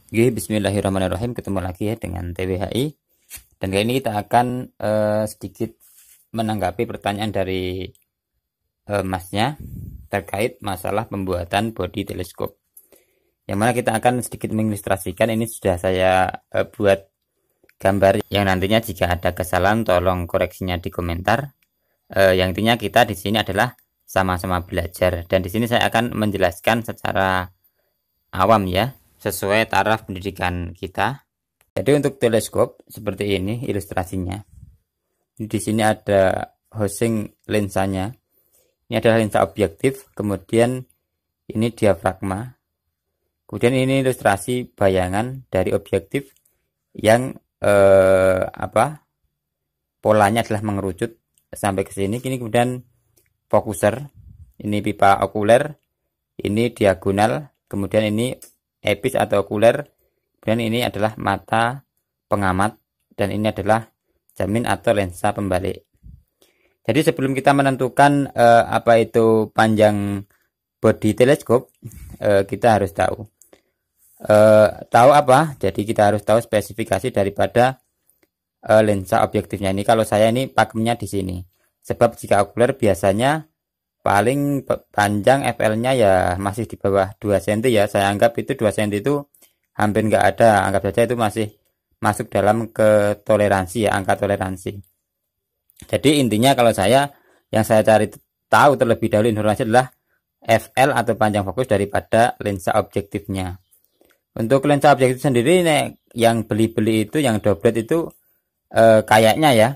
Oke, bismillahirrahmanirrahim. Ketemu lagi ya dengan TWHI. Dan kali ini kita akan sedikit menanggapi pertanyaan dari masnya terkait masalah pembuatan bodi teleskop. Yang mana kita akan sedikit mengilustrasikan. Ini sudah saya buat gambar yang nantinya jika ada kesalahan tolong koreksinya di komentar. Yang intinya kita di sini adalah sama-sama belajar, dan di sini saya akan menjelaskan secara awam ya, sesuai taraf pendidikan kita. Jadi untuk teleskop seperti ini ilustrasinya. Di sini ada housing lensanya. Ini adalah lensa objektif, kemudian ini diafragma. Kemudian ini ilustrasi bayangan dari objektif yang polanya adalah mengerucut sampai ke sini. Ini kemudian fokuser, ini pipa okuler, ini diagonal, kemudian ini epis atau okuler, dan ini adalah mata pengamat, dan ini adalah cermin atau lensa pembalik. Jadi sebelum kita menentukan apa itu panjang bodi teleskop, kita harus tahu apa. Jadi kita harus tahu spesifikasi daripada lensa objektifnya. Ini kalau saya ini pakemnya di sini. Sebab jika okuler biasanya paling panjang FL-nya ya masih di bawah 2 cm ya. Saya anggap itu 2 cm itu hampir nggak ada. Anggap saja itu masih masuk dalam ke toleransi ya, angka toleransi. Jadi intinya kalau saya, yang saya cari tahu terlebih dahulu informasi adalah FL atau panjang fokus daripada lensa objektifnya. Untuk lensa objektif sendiri yang beli-beli itu, yang doblet itu kayaknya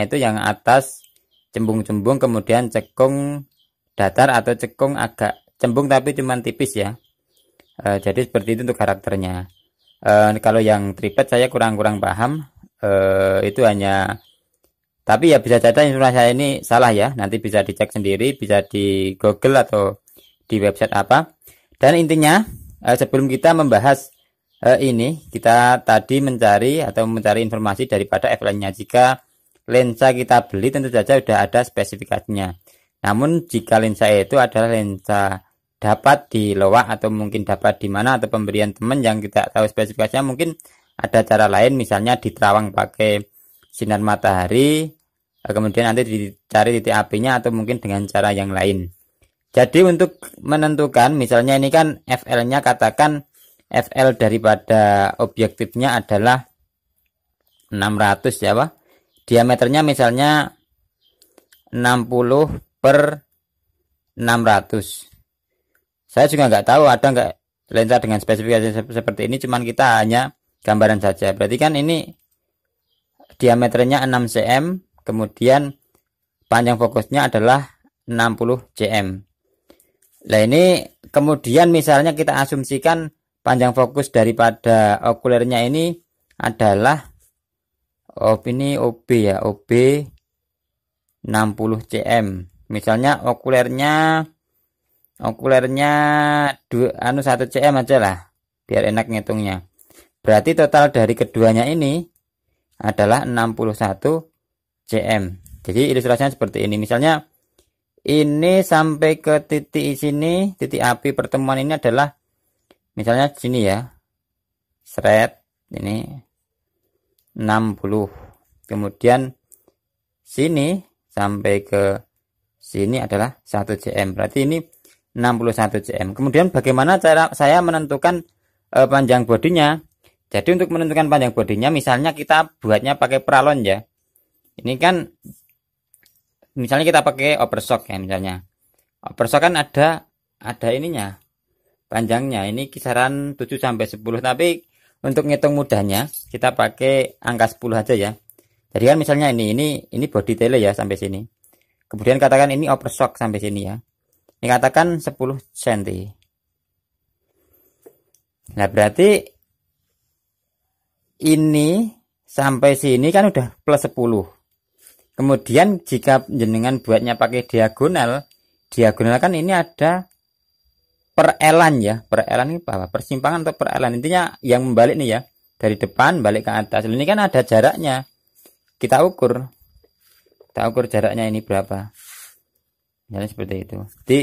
itu yang atas cembung-cembung, kemudian cekung datar atau cekung agak cembung tapi cuman tipis ya. Jadi seperti itu untuk karakternya. Kalau yang triplet saya kurang paham. Itu hanya, tapi ya bisa jadi informasi saya ini salah ya. Nanti bisa dicek sendiri, bisa di Google atau di website apa. Dan intinya sebelum kita membahas ini, kita tadi mencari informasi daripada FL-nya. Jika lensa kita beli tentu saja sudah ada spesifikasinya. Namun jika lensa itu adalah lensa dapat di loak atau mungkin dapat di mana, atau pemberian teman yang kita tahu spesifikasinya, mungkin ada cara lain, misalnya diterawang pakai sinar matahari, kemudian nanti dicari titik apinya, atau mungkin dengan cara yang lain. Jadi untuk menentukan, misalnya ini kan FL-nya, katakan FL daripada objektifnya adalah 600 ya Pak. Diameternya misalnya 60 per 600. Saya juga nggak tahu ada nggak lensa dengan spesifikasi seperti ini, cuman kita hanya gambaran saja. Berarti kan ini diameternya 6 cm, kemudian panjang fokusnya adalah 60 cm. Nah ini kemudian misalnya kita asumsikan panjang fokus daripada okulernya ini adalah ini OB ya, OB 60 cm. Misalnya okulernya 1 cm aja lah, biar enak ngitungnya. Berarti total dari keduanya ini adalah 61 cm. Jadi ilustrasinya seperti ini. Misalnya ini sampai ke titik sini, titik api pertemuan ini adalah misalnya sini ya, seret ini 60, kemudian sini sampai ke sini adalah 1 cm, berarti ini 61 cm. Kemudian bagaimana cara saya menentukan panjang bodinya? Jadi untuk menentukan panjang bodinya, misalnya kita buatnya pakai pralon ya. Ini kan misalnya kita pakai overstock ya, misalnya overstock kan ada ininya, panjangnya ini kisaran 7 sampai 10, tapi untuk ngitung mudahnya kita pakai angka 10 aja ya. Jadi kan misalnya ini body tele ya sampai sini. Kemudian katakan ini overstock sampai sini ya. Ini katakan 10 cm. Nah, berarti ini sampai sini kan udah plus 10. Kemudian jika jenengan buatnya pakai diagonal kan ini ada perelan ya. Perelan ini apa? Persimpangan atau perelan. Intinya yang membalik nih ya. Dari depan balik ke atas. Ini kan ada jaraknya. Kita ukur jaraknya ini berapa. Misalnya seperti itu. Jadi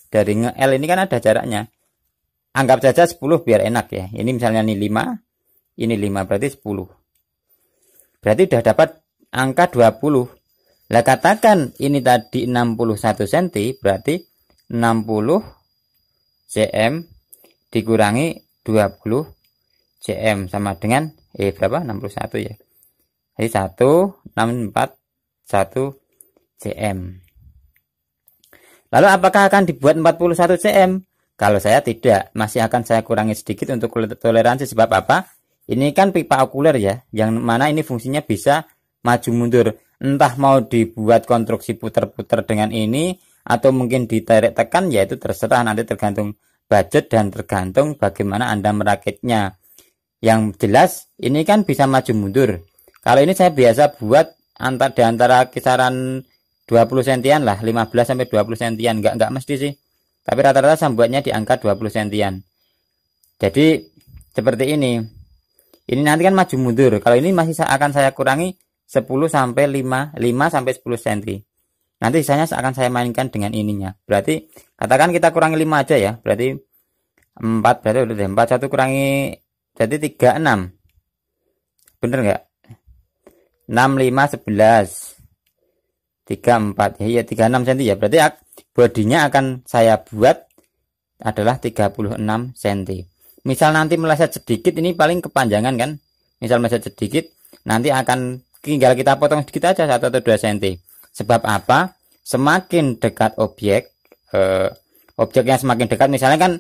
dari nge-L ini kan ada jaraknya. anggap saja 10 biar enak ya. Ini misalnya ini 5, ini 5 berarti 10. Berarti udah dapat angka 20. Lah katakan ini tadi 61 cm, berarti 60 cm dikurangi 20 cm sama dengan berapa? 61 ya. Jadi 1 cm. Lalu apakah akan dibuat 41 cm? Kalau saya tidak, masih akan saya kurangi sedikit untuk toleransi. Sebab apa? Ini kan pipa okuler ya, yang mana ini fungsinya bisa maju mundur. Entah mau dibuat konstruksi putar-putar dengan ini, atau mungkin ditarik tekan, yaitu terserah, nanti tergantung budget dan tergantung bagaimana Anda merakitnya. Yang jelas, ini kan bisa maju mundur. Kalau ini saya biasa buat di antara kisaran 20 sentian lah, 15 sampai 20 sentian, enggak mesti sih. Tapi rata-rata saya buatnya di angka 20 sentian. Jadi seperti ini. Ini nanti kan maju mundur. Kalau ini masih akan saya kurangi 10 sampai 5 sampai 10 cm. Nanti sisanya akan saya mainkan dengan ininya. Berarti katakan kita kurangi 5 aja ya. Berarti 4 berarti udah 4 1 kurangi jadi 36. Bener enggak? 6 5 11 34 ya 36 cm ya. Berarti bodinya akan saya buat adalah 36 cm. Misal nanti meleset sedikit, ini paling kepanjangan kan. Misal meleset sedikit, nanti akan tinggal kita potong sedikit aja 1 atau 2 cm. Sebab apa? Semakin dekat objeknya semakin dekat. Misalnya kan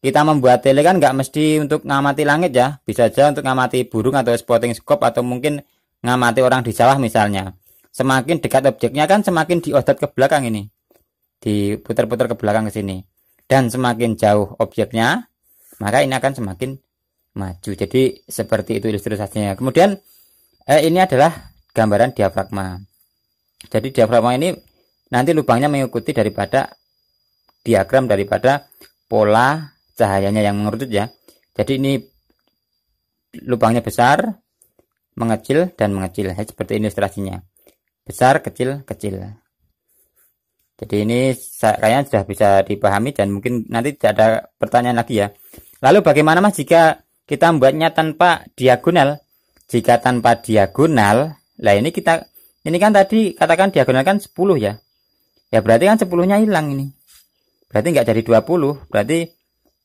kita membuat tele kan nggak mesti untuk ngamati langit ya. Bisa aja untuk ngamati burung atau spotting scope atau mungkin ngamati orang di sawah misalnya. Semakin dekat objeknya kan semakin diodot ke belakang ini. Diputar-putar ke belakang ke sini. Dan semakin jauh objeknya, maka ini akan semakin maju. Jadi seperti itu ilustrasinya. Kemudian ini adalah gambaran diafragma. Jadi diafragma ini nanti lubangnya mengikuti daripada diagram daripada pola cahayanya yang mengerucut ya. Jadi ini lubangnya besar, mengecil dan mengecil. Seperti ini ilustrasinya. Besar, kecil, kecil. Jadi ini kayaknya sudah bisa dipahami dan mungkin nanti tidak ada pertanyaan lagi ya. Lalu bagaimana Mas jika kita membuatnya tanpa diagonal? Jika tanpa diagonal, lah ini kan tadi katakan diagonal kan 10 ya. Ya berarti kan 10-nya hilang ini. Berarti nggak jadi 20. Berarti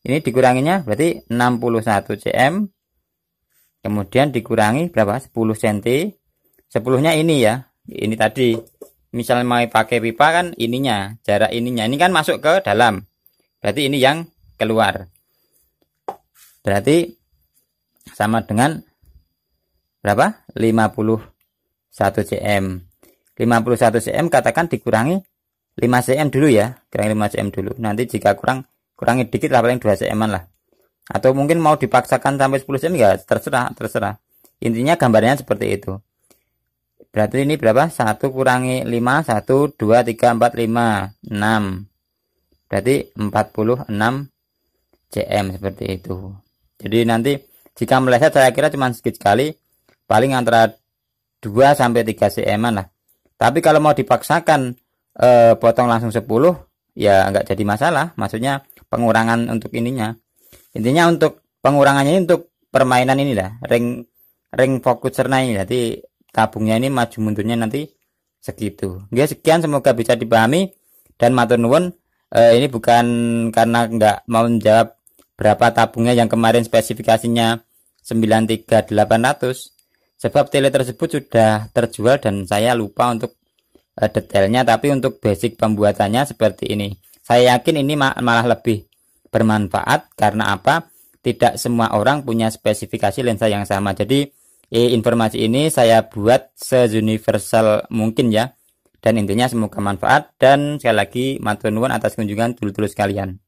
ini dikuranginya berarti 61 cm. Kemudian dikurangi berapa? 10 cm. 10-nya ini ya. Ini tadi misalnya mau pakai pipa kan ininya, jarak ininya. Ini kan masuk ke dalam. Berarti ini yang keluar. Berarti sama dengan berapa? 51 cm. 51 cm katakan dikurangi 5 cm dulu ya. Kurangi 5 cm dulu. Nanti jika kurangi dikit lah paling 2 cm lah. Atau mungkin mau dipaksakan sampai 10 cm ya terserah. Intinya gambarnya seperti itu. Berarti ini berapa? 1 kurangi 5, 1, 2, 3, 4, 5, 6. Berarti 46 cm seperti itu. Jadi nanti jika meleset saya kira cuma sedikit sekali. Paling antara 2 sampai 3 cm lah. Tapi kalau mau dipaksakan potong langsung 10, ya nggak jadi masalah. Maksudnya pengurangan untuk ininya. Intinya untuk pengurangannya ini untuk permainan ini lah. Ring fokus cerna ini. Jadi tabungnya ini maju mundurnya nanti segitu. Oke, sekian semoga bisa dipahami dan matur nuwun. Ini bukan karena nggak mau menjawab berapa tabungnya yang kemarin spesifikasinya 93800, sebab tele tersebut sudah terjual dan saya lupa untuk detailnya. Tapi untuk basic pembuatannya seperti ini. Saya yakin ini malah lebih bermanfaat karena apa? Tidak semua orang punya spesifikasi lensa yang sama. Jadi informasi ini saya buat se-universal mungkin ya. Dan intinya semoga manfaat dan sekali lagi matur nuwun atas kunjungan dulur-dulur sekalian.